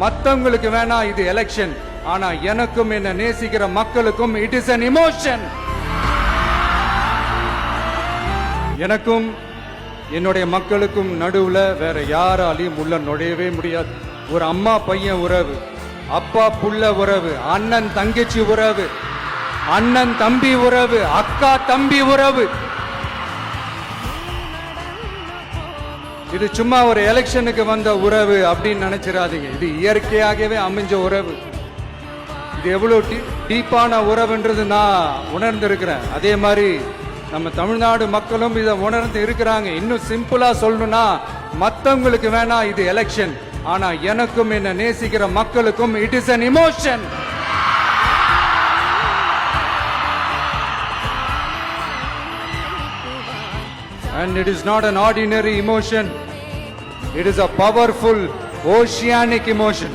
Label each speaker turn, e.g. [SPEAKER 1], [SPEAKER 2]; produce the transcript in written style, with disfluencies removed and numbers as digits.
[SPEAKER 1] மத்தவங்களுக்கு வேணா இது எலெக்ஷன், ஆனா எனக்கும் என்ன நேசிக்கிற மக்களுக்கும் இட் இஸ் an emotion. எனக்கும் என்னுடைய மக்களுக்கும் நடுவுல வேற யாராலையும் உள்ள நுழையவே முடியாது. ஒரு அம்மா பையன் உறவு, அப்பா புள்ள உறவு, அண்ணன் தங்கச்சி உறவு, அண்ணன் தம்பி உறவு, அக்கா தம்பி உறவு. இது சும்மா ஒரு எலெக்ஷனுக்கு வந்த உறவு அப்படின்னு நினைச்சிடாதீங்க. இது இயற்கையாகவே அமைஞ்ச உறவு. இது எவ்வளவு டீப்பான உறவுன்றது நான் உணர்ந்திருக்கிறேன். அதே மாதிரி நம்ம தமிழ்நாடு மக்களும் இதை உணர்ந்து இருக்கிறாங்க. இன்னும் சிம்பிளா சொல்லணும்னா, மத்தவங்களுக்கு வேணா இது எலெக்ஷன், ஆனா எனக்கும் என்ன நேசிக்கிற மக்களுக்கும் it is an emotion. And it is not an ordinary emotion. It is a powerful oceanic emotion.